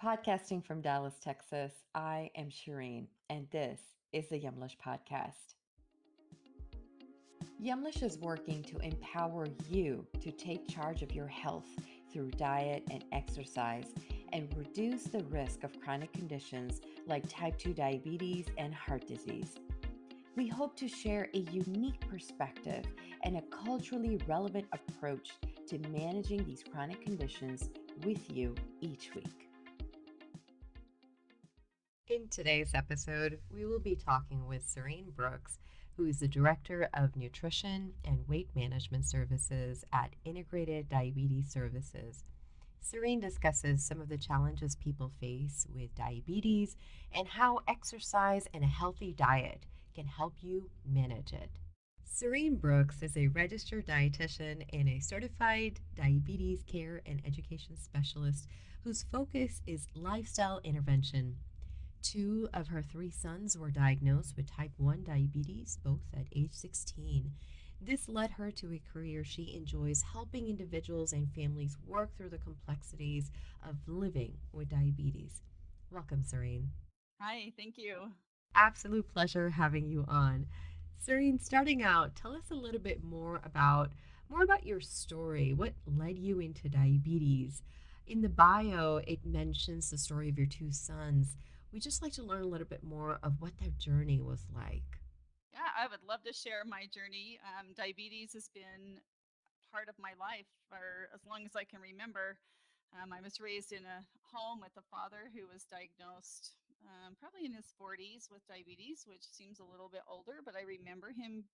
Podcasting from Dallas, Texas, I am Serene, and this is the Yumlish podcast. Yumlish is working to empower you to take charge of your health through diet and exercise and reduce the risk of chronic conditions like type 2 diabetes and heart disease. We hope to share a unique perspective and a culturally relevant approach to managing these chronic conditions with you each week. In today's episode, we will be talking with SaRene Brooks, who is the Director of Nutrition and Weight Management Services at Integrated Diabetes Services. SaRene discusses some of the challenges people face with diabetes and how exercise and a healthy diet can help you manage it. SaRene Brooks is a registered dietitian and a certified diabetes care and education specialist whose focus is lifestyle intervention. Two of her three sons were diagnosed with type 1 diabetes, both at age 16. This led her to a career she enjoys helping individuals and families work through the complexities of living with diabetes. Welcome, SaRene. Hi, thank you. Absolute pleasure having you on. SaRene, starting out, tell us a little bit more about your story. What led you into diabetes? In the bio, it mentions the story of your two sons. We'd just like to learn a little bit more of what their journey was like. Yeah, I would love to share my journey. Diabetes has been part of my life for as long as I can remember. I was raised in a home with a father who was diagnosed probably in his 40s with diabetes, which seems a little bit older, but I remember him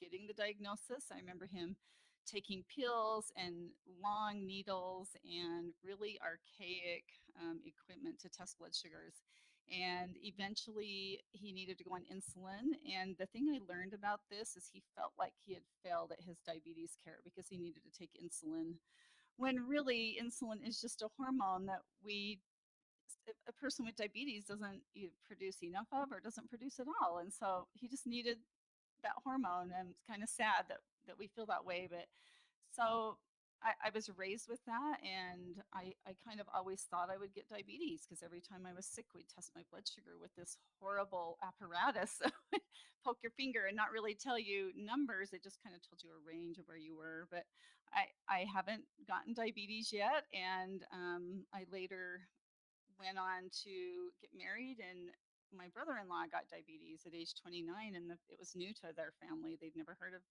getting the diagnosis. I remember him taking pills and long needles and really archaic equipment to test blood sugars. And eventually he needed to go on insulin. And the thing I learned about this is he felt like he had failed at his diabetes care because he needed to take insulin, when really insulin is just a hormone that a person with diabetes doesn't produce enough of or doesn't produce at all. And so he just needed that hormone, and it's kind of sad that we feel that way. But so I was raised with that, and I kind of always thought I would get diabetes because every time I was sick, we'd test my blood sugar with this horrible apparatus. Poke your finger and not really tell you numbers. It just kind of told you a range of where you were. But I haven't gotten diabetes yet, and I later went on to get married, and my brother-in-law got diabetes at age 29, and it was new to their family. They'd never heard of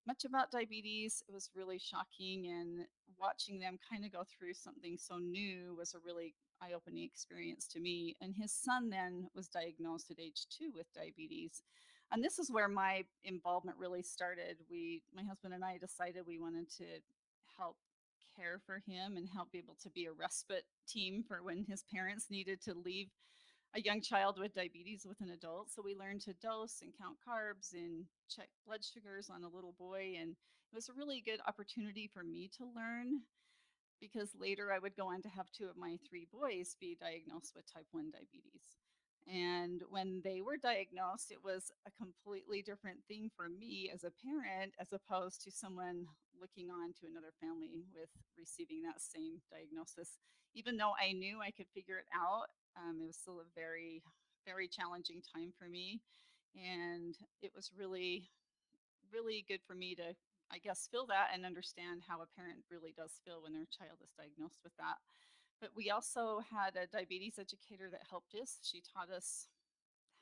much about diabetes. It was really shocking, and watching them kind of go through something so new was a really eye-opening experience to me. And his son then was diagnosed at age 2 with diabetes. And this is where my involvement really started. My husband and I decided we wanted to help care for him and help be able to be a respite team for when his parents needed to leave a young child with diabetes with an adult. So we learned to dose and count carbs and check blood sugars on a little boy. And it was a really good opportunity for me to learn, because later I would go on to have two of my three boys be diagnosed with type 1 diabetes. And when they were diagnosed, it was a completely different thing for me as a parent, as opposed to someone looking on to another family with receiving that same diagnosis. Even though I knew I could figure it out, it was still a very, very challenging time for me. And it was really, really good for me to, I guess, feel that and understand how a parent really does feel when their child is diagnosed with that. But we also had a diabetes educator that helped us. She taught us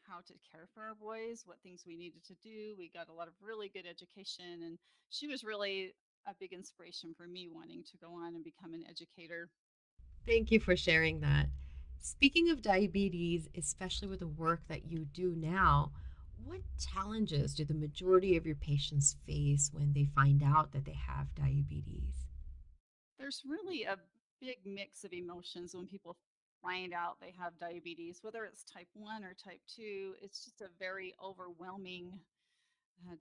how to care for our boys, what things we needed to do. We got a lot of really good education, and she was really a big inspiration for me wanting to go on and become an educator. Thank you for sharing that. Speaking of diabetes, especially with the work that you do now, what challenges do the majority of your patients face when they find out that they have diabetes? There's really a big mix of emotions when people find out they have diabetes, whether it's type 1 or type 2. It's just a very overwhelming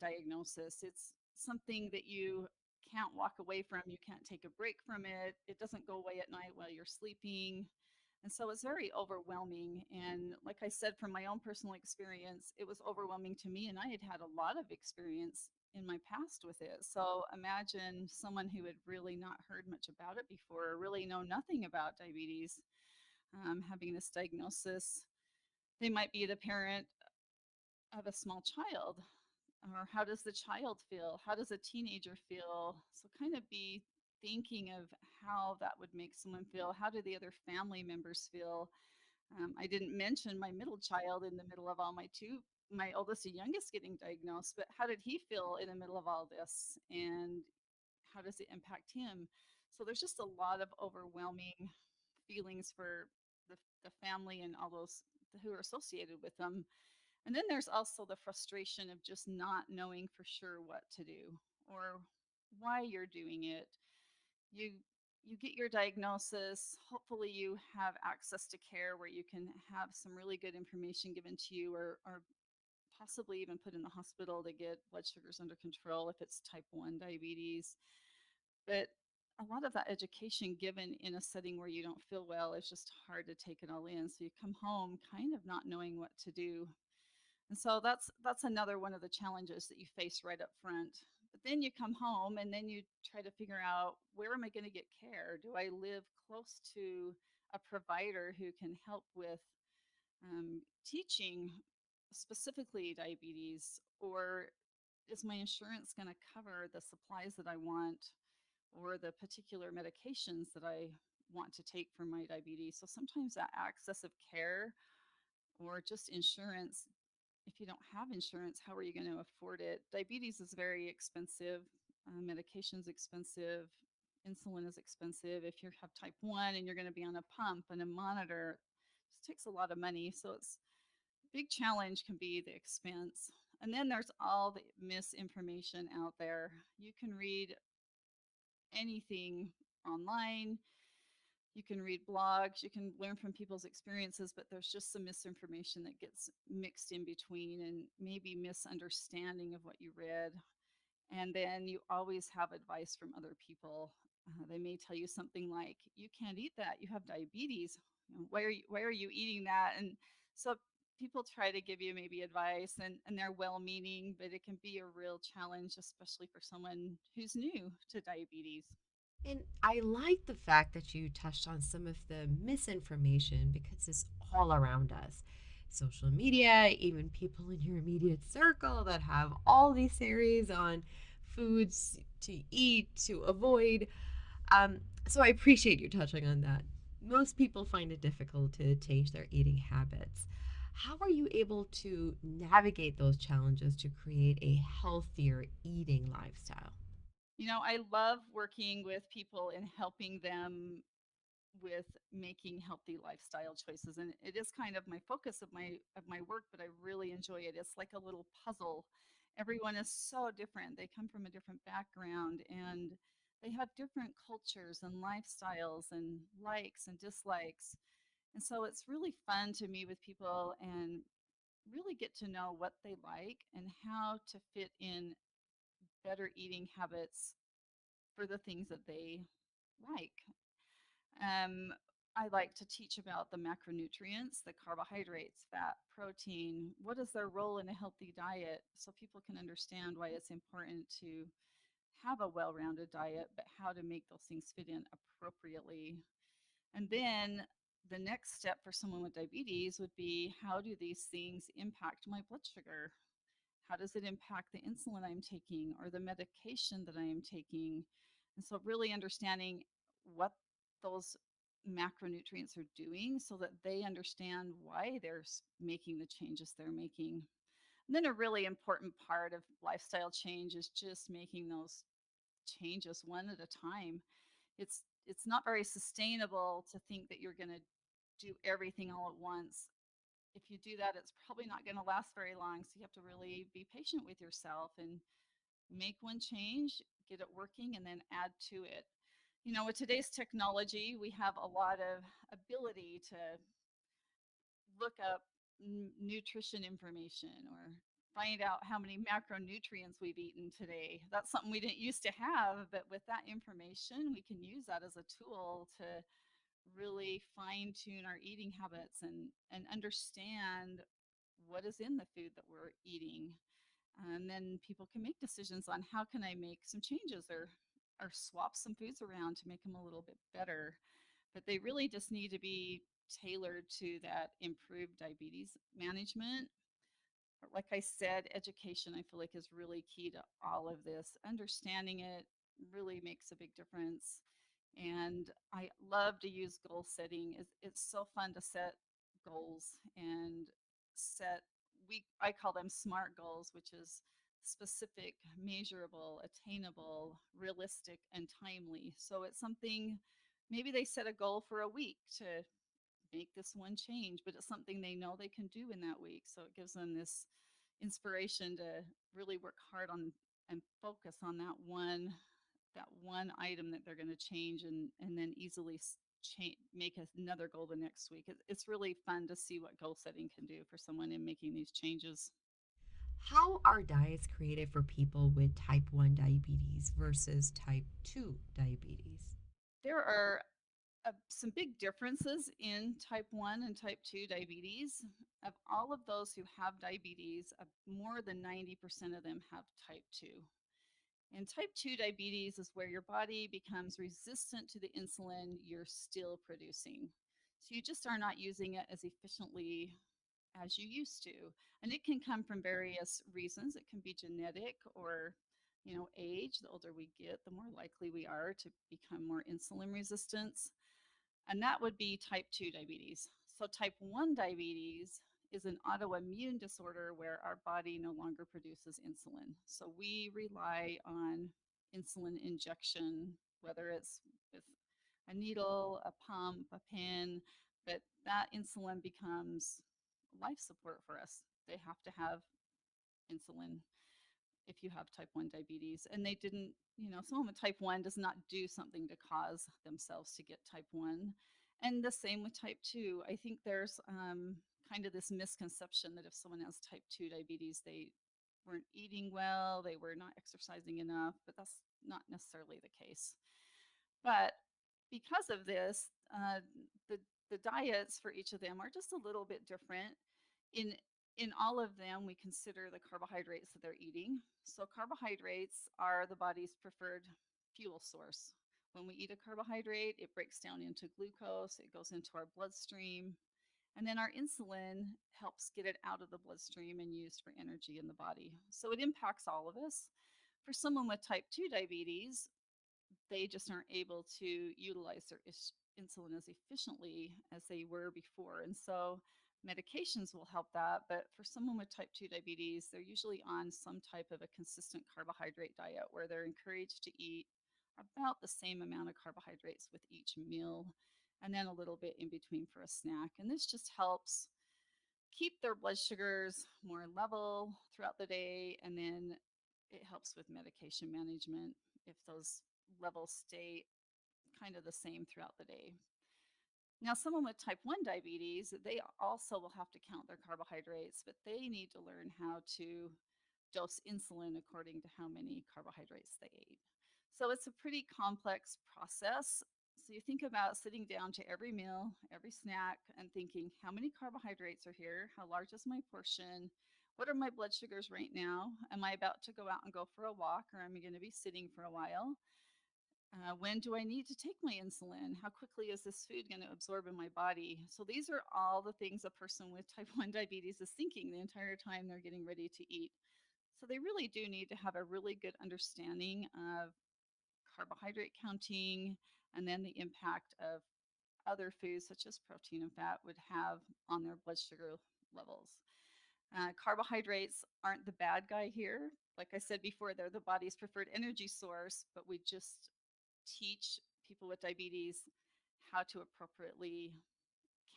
diagnosis. It's something that you can't walk away from. You can't take a break from it. It doesn't go away at night while you're sleeping. And so it's very overwhelming. And like I said, from my own personal experience, it was overwhelming to me. And I had had a lot of experience in my past with it. So imagine someone who had really not heard much about it before, or really know nothing about diabetes. having this diagnosis. They might be the parent of a small child, or how does the child feel? How does a teenager feel? So, kind of be thinking of how that would make someone feel. How do the other family members feel? I didn't mention my middle child in the middle of all my oldest and youngest getting diagnosed, but how did he feel in the middle of all this? And how does it impact him? So there's just a lot of overwhelming feelings for the family and all those who are associated with them. And then there's also the frustration of just not knowing for sure what to do or why you're doing it. You you get your diagnosis. Hopefully you have access to care where you can have some really good information given to you, or possibly even put in the hospital to get blood sugars under control if it's type 1 diabetes. But a lot of that education given in a setting where you don't feel well is just hard to take it all in. So you come home kind of not knowing what to do. And so that's another one of the challenges that you face right up front. But then you come home and then you try to figure out, where am I going to get care? Do I live close to a provider who can help with teaching specifically diabetes, or is my insurance going to cover the supplies that I want or the particular medications that I want to take for my diabetes? So sometimes that access of care or just insurance, if you don't have insurance, how are you going to afford it? Diabetes is very expensive. Medication's expensive. Insulin is expensive. If you have type 1 and you're going to be on a pump and a monitor, it just takes a lot of money. So it's big challenge can be the expense. And then there's all the misinformation out there. You can read anything online. You can read blogs, you can learn from people's experiences, but there's just some misinformation that gets mixed in between, and maybe misunderstanding of what you read. And then you always have advice from other people. They may tell you something like, "You can't eat that. You have diabetes. Why are you eating that?" And so people try to give you maybe advice, and they're well-meaning, but it can be a real challenge, especially for someone who's new to diabetes. And I like the fact that you touched on some of the misinformation because it's all around us. Social media, even people in your immediate circle that have all these series on foods to eat, to avoid. So I appreciate you touching on that. Most people find it difficult to change their eating habits. How are you able to navigate those challenges to create a healthier eating lifestyle? I love working with people and helping them with making healthy lifestyle choices. And it is kind of my focus of my work, but I really enjoy it. It's like a little puzzle. Everyone is so different. They come from a different background, and they have different cultures and lifestyles and likes and dislikes. And so it's really fun to meet with people and really get to know what they like and how to fit in better eating habits for the things that they like. Um, I like to teach about the macronutrients, the carbohydrates, fat, protein. What is their role in a healthy diet? So people can understand why it's important to have a well rounded diet, but how to make those things fit in appropriately. And then the next step for someone with diabetes would be, how do these things impact my blood sugar? How does it impact the insulin I'm taking or the medication that I am taking? And so, really understanding what those macronutrients are doing so that they understand why they're making the changes they're making. And then, a really important part of lifestyle change is just making those changes one at a time. It's not very sustainable to think that you're going to do everything all at once. If you do that, it's probably not going to last very long. So you have to really be patient with yourself and make one change, get it working, and then add to it. With today's technology, we have a lot of ability to look up nutrition information or find out how many macronutrients we've eaten today. That's something we didn't used to have, but with that information, we can use that as a tool to really fine tune our eating habits and understand what is in the food that we're eating. And then people can make decisions on, how can I make some changes, or swap some foods around to make them a little bit better. But they really just need to be tailored to that improved diabetes management. But like I said, education I feel like is really key to all of this. Understanding it really makes a big difference. And I love to use goal setting. It's so fun to set goals and set I call them SMART goals, which is specific, measurable, attainable, realistic, and timely. So it's something, maybe they set a goal for a week to make this one change, but it's something they know they can do in that week. So it gives them this inspiration to really work hard on and focus on that one item that they're going to change, and then easily make another goal the next week. It's really fun to see what goal setting can do for someone in making these changes. How are diets created for people with type 1 diabetes versus type 2 diabetes? There are some big differences in type 1 and type 2 diabetes. Of all of those who have diabetes, more than 90% of them have type 2. And type 2 diabetes is where your body becomes resistant to the insulin you're still producing. So you just are not using it as efficiently as you used to. And it can come from various reasons. It can be genetic or age. The older we get, the more likely we are to become more insulin resistant, and that would be type 2 diabetes. So, type 1 diabetes is an autoimmune disorder where our body no longer produces insulin. So, we rely on insulin injection, whether it's with a needle, a pump, a pen, but that insulin becomes life support for us. They have to have insulin if you have type 1 diabetes. And they didn't, someone with type 1 does not do something to cause themselves to get type 1. And the same with type 2. I think there's kind of this misconception that if someone has type 2 diabetes, they weren't eating well, they were not exercising enough, but that's not necessarily the case. But because of this, the the diets for each of them are just a little bit different. In in all of them, we consider the carbohydrates that they're eating. So carbohydrates are the body's preferred fuel source. When we eat a carbohydrate, it breaks down into glucose, it goes into our bloodstream, and then our insulin helps get it out of the bloodstream and used for energy in the body. So it impacts all of us. For someone with type 2 diabetes, they just aren't able to utilize their insulin as efficiently as they were before. And so medications will help that. But for someone with type 2 diabetes, they're usually on some type of a consistent carbohydrate diet where they're encouraged to eat about the same amount of carbohydrates with each meal, and then a little bit in between for a snack. And this just helps keep their blood sugars more level throughout the day, and then it helps with medication management if those levels stay kind of the same throughout the day. Now, someone with type 1 diabetes, they also will have to count their carbohydrates, but they need to learn how to dose insulin according to how many carbohydrates they ate. So it's a pretty complex process. So you think about sitting down to every meal, every snack, and thinking, how many carbohydrates are here? How large is my portion? What are my blood sugars right now? Am I about to go out and go for a walk, or am I going to be sitting for a while? When do I need to take my insulin? How quickly is this food going to absorb in my body? So these are all the things a person with type 1 diabetes is thinking the entire time they're getting ready to eat. So they really do need to have a really good understanding of carbohydrate counting, and then the impact of other foods such as protein and fat would have on their blood sugar levels. Carbohydrates aren't the bad guy here. Like I said before, they're the body's preferred energy source, but we just teach people with diabetes how to appropriately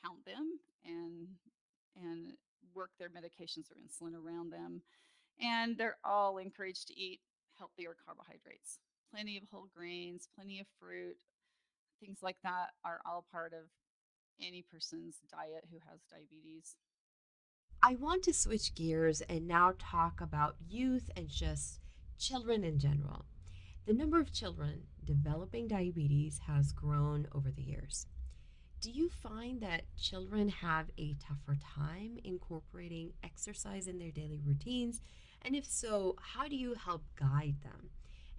count them and work their medications or insulin around them. And they're all encouraged to eat healthier carbohydrates. Plenty of whole grains, plenty of fruit, things like that are all part of any person's diet who has diabetes. I want to switch gears and now talk about youth and just children in general. The number of children developing diabetes has grown over the years. Do you find that children have a tougher time incorporating exercise in their daily routines? And if so, how do you help guide them?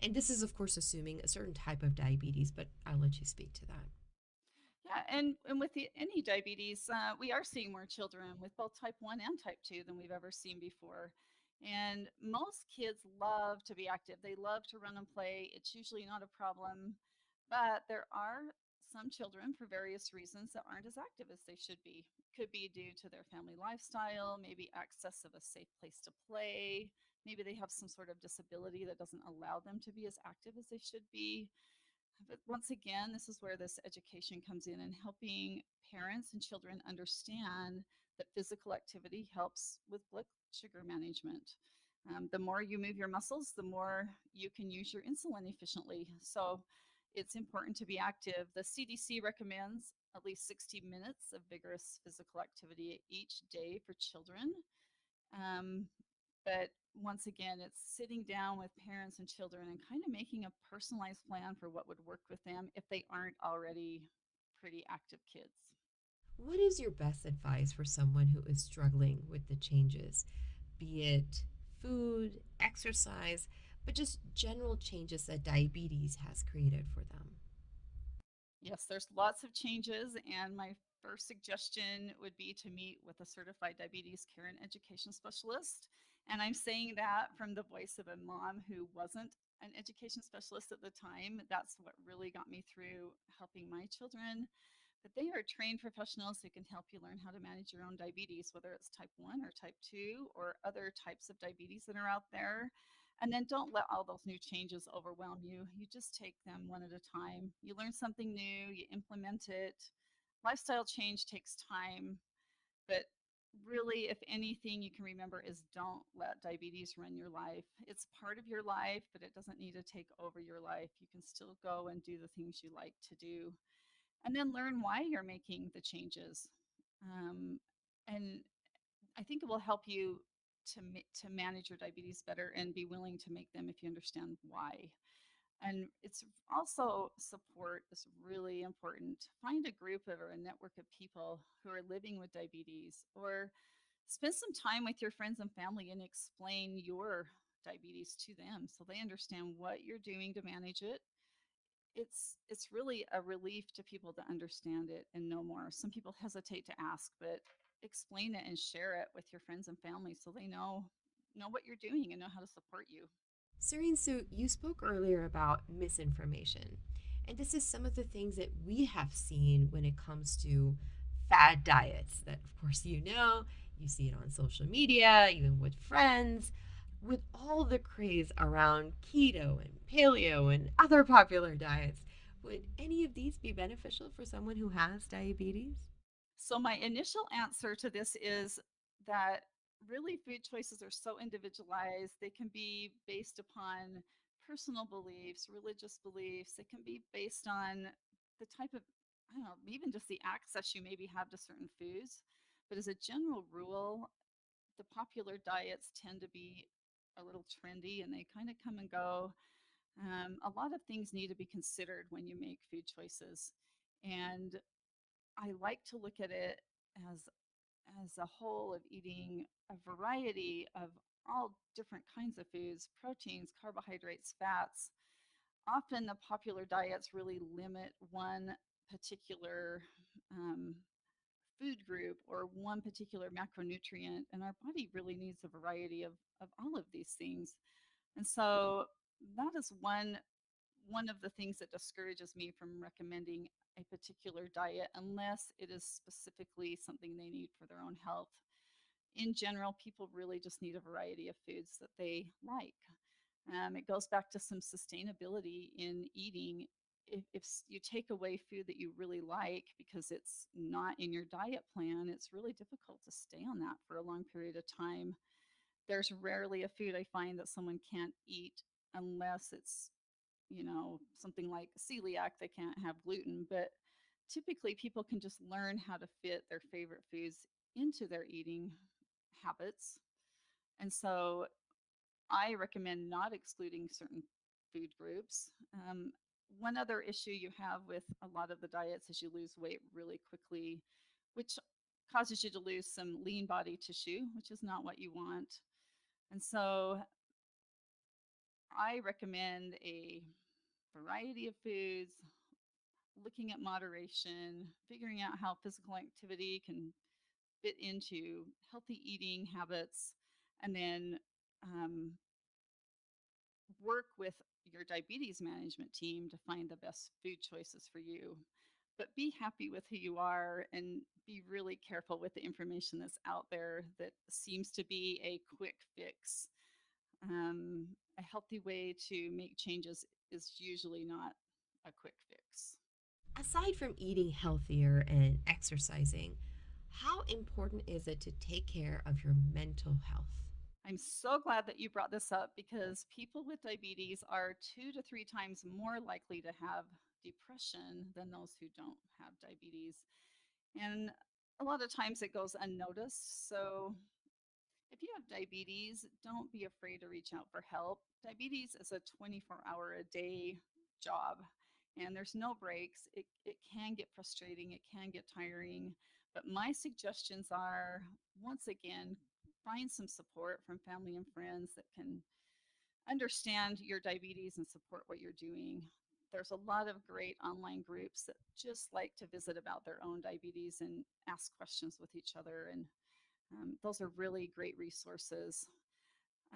And this is, of course, assuming a certain type of diabetes, but I'll let you speak to that. Yeah, and with any diabetes, we are seeing more children with both type 1 and type 2 than we've ever seen before. And most kids love to be active. They love to run and play. It's usually not a problem. But there are some children, for various reasons, that aren't as active as they should be. Could be due to their family lifestyle, maybe access of a safe place to play. Maybe they have some sort of disability that doesn't allow them to be as active as they should be. But once again, this is where this education comes in and helping parents and children understand that physical activity helps with blood sugar management. The more you move your muscles, the more you can use your insulin efficiently. So it's important to be active. The CDC recommends at least 60 minutes of vigorous physical activity each day for children. Um, but once again, it's sitting down with parents and children and kind of making a personalized plan for what would work with them if they aren't already pretty active kids. What is your best advice for someone who is struggling with the changes, be it food, exercise, but just general changes that diabetes has created for them? Yes, there's lots of changes, and my first suggestion would be to meet with a certified diabetes care and education specialist. And I'm saying that from the voice of a mom who wasn't an education specialist at the time. That's what really got me through helping my children. But they are trained professionals who can help you learn how to manage your own diabetes, whether it's type 1 or type 2 or other types of diabetes that are out there. And then don't let all those new changes overwhelm you. You just take them one at a time. You learn something new, you implement it. Lifestyle change takes time, but really, if anything, you can remember is don't let diabetes run your life. It's part of your life, but it doesn't need to take over your life. You can still go and do the things you like to do, and then learn why you're making the changes. Um, and I think it will help you to manage your diabetes better and be willing to make them if you understand why. And it's also support is really important. Find a group or a network of people who are living with diabetes, or spend some time with your friends and family and explain your diabetes to them so they understand what you're doing to manage it. It's really a relief to people to understand it and know more. Some people hesitate to ask, but explain it and share it with your friends and family so they know what you're doing and know how to support you. Serene, so you spoke earlier about misinformation. And this is some of the things that we have seen when it comes to fad diets that, of course, you see it on social media, even with friends. With all the craze around keto and paleo and other popular diets, would any of these be beneficial for someone who has diabetes? So my initial answer to this is that really food choices are so individualized. They can be based upon personal beliefs, religious beliefs. They can be based on the type of, I don't know, even just the access you maybe have to certain foods. But as a general rule, the popular diets tend to be a little trendy and they kind of come and go. A lot of things need to be considered when you make food choices. And I like to look at it as as a whole of eating a variety of all different kinds of foods, proteins, carbohydrates, fats. Often the popular diets really limit one particular um, food group or one particular macronutrient, and our body really needs a variety of all of these things. And so that is one of the things that discourages me from recommending a particular diet unless it is specifically something they need for their own health. In general, people really just need a variety of foods that they like. It goes back to some sustainability in eating. If you take away food that you really like because it's not in your diet plan, it's really difficult to stay on that for a long period of time. There's rarely a food I find that someone can't eat unless it's, something like celiac, they can't have gluten. But typically, people can just learn how to fit their favorite foods into their eating habits. And so I recommend not excluding certain food groups. One other issue you have with a lot of the diets is you lose weight really quickly, which causes you to lose some lean body tissue, which is not what you want. And so I recommend a variety of foods, looking at moderation, figuring out how physical activity can fit into healthy eating habits, and then um, work with your diabetes management team to find the best food choices for you. But be happy with who you are and be really careful with the information that's out there that seems to be a quick fix. A healthy way to make changes is usually not a quick fix. Aside from eating healthier and exercising, how important is it to take care of your mental health? I'm so glad that you brought this up because people with diabetes are 2 to 3 times more likely to have depression than those who don't have diabetes. And a lot of times it goes unnoticed. So if you have diabetes, don't be afraid to reach out for help. Diabetes is a 24-hour a day job and there's no breaks. It can get frustrating, it can get tiring. But my suggestions are once again, find some support from family and friends that can understand your diabetes and support what you're doing. There's a lot of great online groups that just like to visit about their own diabetes and ask questions with each other. And those are really great resources.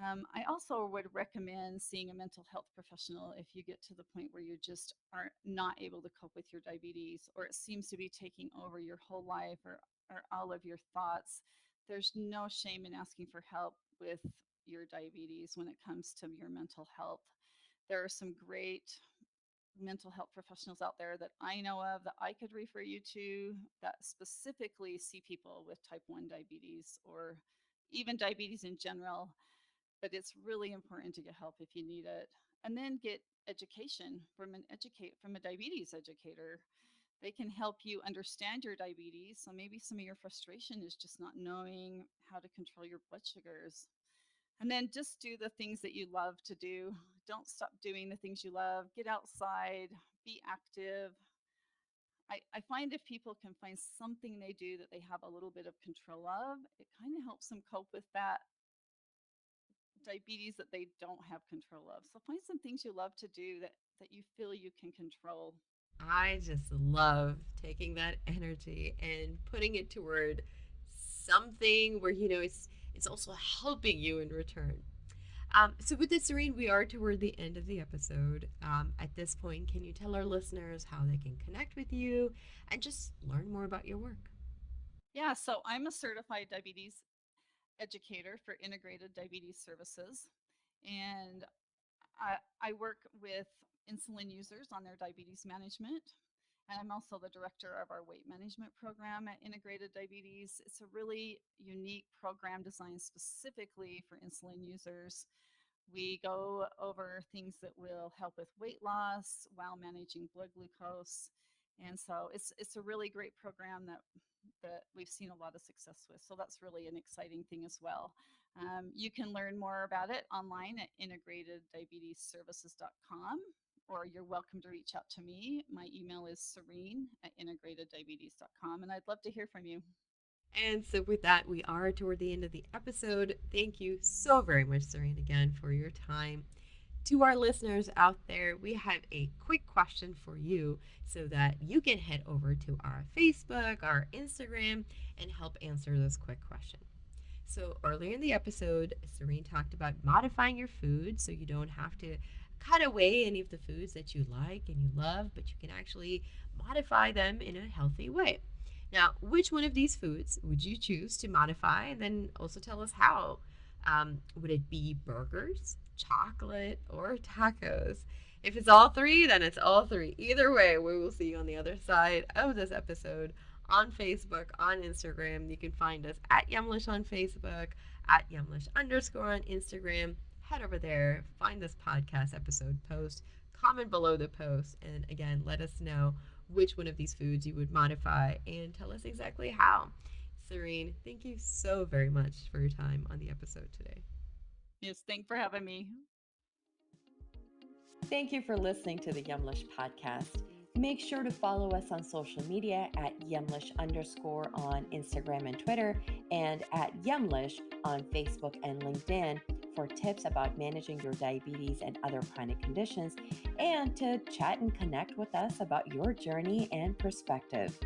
I also would recommend seeing a mental health professional if you get to the point where you just are not able to cope with your diabetes or it seems to be taking over your whole life or all of your thoughts. There's no shame in asking for help with your diabetes when it comes to your mental health. There are some great mental health professionals out there that I know of that I could refer you to that specifically see people with type 1 diabetes or even diabetes in general. But it's really important to get help if you need it. And then get education from a diabetes educator. They can help you understand your diabetes. So maybe some of your frustration is just not knowing how to control your blood sugars. And then just do the things that you love to do. Don't stop doing the things you love. Get outside, be active. I find if people can find something they do that they have a little bit of control of, it kind of helps them cope with that diabetes that they don't have control of. So find some things you love to do that you feel you can control. I just love taking that energy and putting it toward something where it's also helping you in return. So with this, Serene, we are toward the end of the episode. At this point, can you tell our listeners how they can connect with you and just learn more about your work? Yeah, so I'm a certified diabetes educator for integrated diabetes services. And I work with insulin users on their diabetes management. And I'm also the director of our weight management program at Integrated Diabetes. It's a really unique program designed specifically for insulin users. We go over things that will help with weight loss while managing blood glucose. And so it's a really great program that we've seen a lot of success with. So that's really an exciting thing as well. You can learn more about it online at integrateddiabetesservices.com, or you're welcome to reach out to me. My email is serene at integrateddiabetes.com, and I'd love to hear from you. And so, with that, we are toward the end of the episode. Thank you so very much, Serene, again, for your time. To our listeners out there, we have a quick question for you so that you can head over to our Facebook, our Instagram, and help answer this quick question. So, earlier in the episode, Serene talked about modifying your food so you don't have to cut away any of the foods that you like and you love, but you can actually modify them in a healthy way. Now, which one of these foods would you choose to modify? And then also tell us how. Would it be burgers, chocolate, or tacos? If it's all three, then it's all three. Either way, we will see you on the other side of this episode on Facebook, on Instagram. You can find us at Yumlish on Facebook, at Yumlish underscore on Instagram. Head over there, find this podcast episode post, comment below the post, and again, let us know which one of these foods you would modify and tell us exactly how. Serene, thank you so very much for your time on the episode today. Yes, thanks for having me. Thank you for listening to the Yumlish podcast. Make sure to follow us on social media at Yumlish underscore on Instagram and Twitter, and at Yumlish on Facebook and LinkedIn for tips about managing your diabetes and other chronic conditions, and to chat and connect with us about your journey and perspective.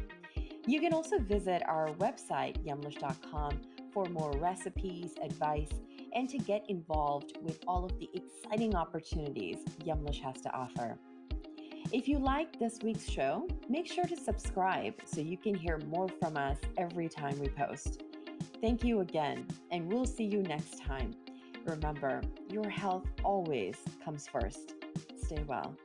You can also visit our website, yumlish.com, for more recipes, advice, and to get involved with all of the exciting opportunities Yumlish has to offer. If you like this week's show, make sure to subscribe so you can hear more from us every time we post. Thank you again, and we'll see you next time. Remember, your health always comes first. Stay well.